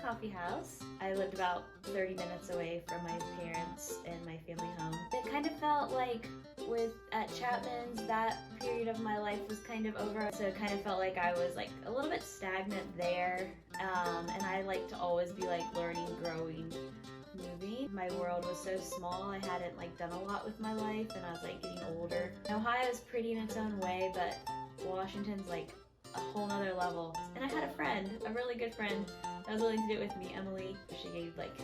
coffee house. I lived about 30 minutes away from my parents and my family home. It kind of felt like at Chapman's, that period of my life was kind of over. So it kind of felt like I was like a little bit stagnant there. And I like to always be like learning, growing, moving. My world was so small. I hadn't like done a lot with my life, and I was like getting older. Ohio is pretty in its own way, but Washington's like a whole nother level. And I had a friend, a really good friend, that was willing to do it with me, Emily. She gave like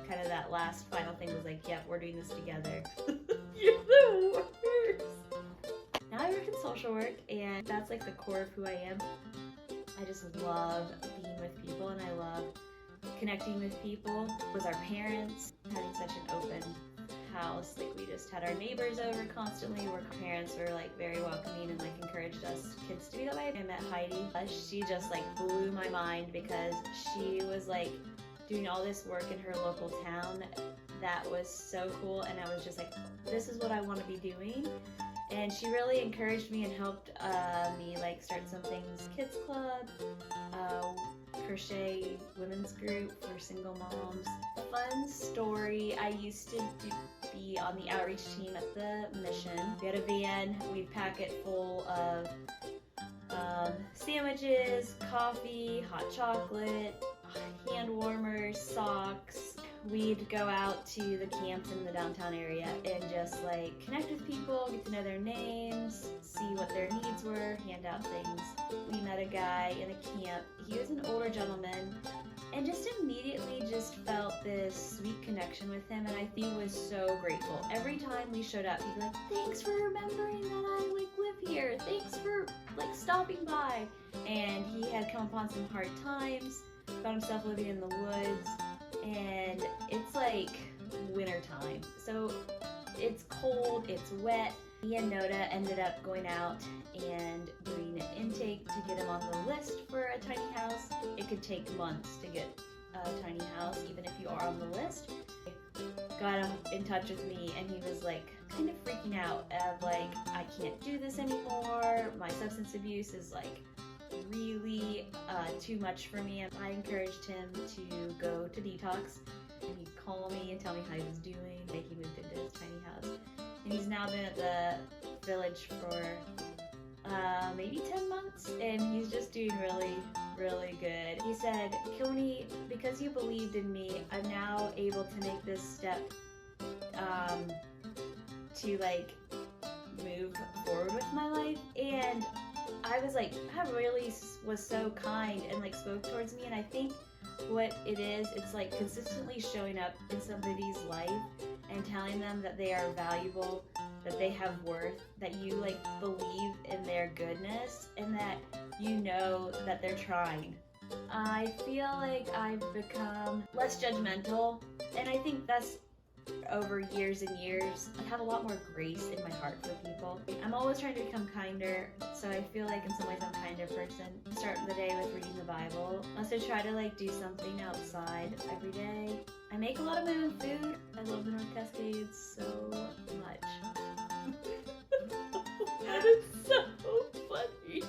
kind of that last final thing, was like, yep, we're doing this together. You're the worst. Now I work in social work, and that's like the core of who I am. I just love being with people, and I love connecting with people. With our parents, having such an open house, like we just had our neighbors over constantly. Our parents were like very welcoming and like encouraged us kids to be that way. I met Heidi. She just like blew my mind, because she was like doing all this work in her local town that was so cool, and I was just like, this is what I want to be doing. And she really encouraged me and helped me like start some things, kids club, crochet women's group for single moms. Fun story, I used to be on the outreach team at the mission. We had a van, we'd pack it full of sandwiches, coffee, hot chocolate, hand warmers, socks. We'd go out to the camps in the downtown area and just like connect with people, get to know their names, see what their needs were, hand out things. We met a guy in a camp. He was an older gentleman, and just immediately just felt this sweet connection with him, and I think was so grateful. Every time we showed up, he'd be like, thanks for remembering that I like live here. Thanks for like stopping by. And he had come upon some hard times, found himself living in the woods, and it's like winter time, so it's cold, it's wet. Me and Noda ended up going out and doing an intake to get him on the list for a tiny house. It could take months to get a tiny house, even if you are on the list. Got in touch with me, and he was like kind of freaking out of like, I can't do this anymore, my substance abuse is like really too much for me. And I encouraged him to go to detox, and he'd call me and tell me how he was doing. Like, he moved into his tiny house, and he's now been at the village for maybe 10 months, and he's just doing really, really good. He said, Kilmeny, because you believed in me, I'm now able to make this step to like move forward with my life. And I was like, that really was so kind and like spoke towards me. And I think what it is, it's like consistently showing up in somebody's life and telling them that they are valuable, that they have worth, that you like believe in their goodness, and that you know that they're trying. I feel like I've become less judgmental, and I think that's over years and years. I have a lot more grace in my heart for people. I'm always trying to become kinder, so I feel like in some ways I'm a kinder person. Start the day with reading the Bible. Also try to like do something outside every day. I make a lot of my own food. I love the North Cascades so much. That is so funny.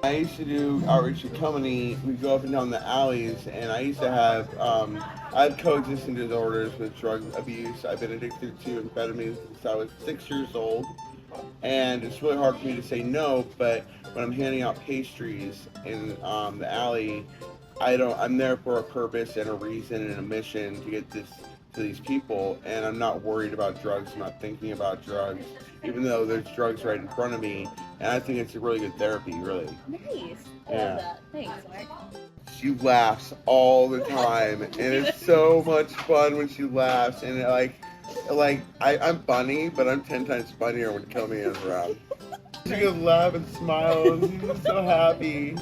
I used to do outreach at Kilmeny. We'd go up and down the alleys, and I used to have, I had coexisting disorders with drug abuse. I've been addicted to amphetamines since I was 6 years old, and it's really hard for me to say no, but when I'm handing out pastries in the alley, I'm there for a purpose and a reason and a mission to get this to these people, and I'm not worried about drugs. I'm not thinking about drugs, even though there's drugs right in front of me. And I think it's a really good therapy, really. Nice. I Yeah. love that. Thanks, Mark. She laughs all the time, and it's so much fun when she laughs. And I'm funny, but I'm 10 times funnier when Kilmeny is around. She can laugh and smile, and she's just so happy.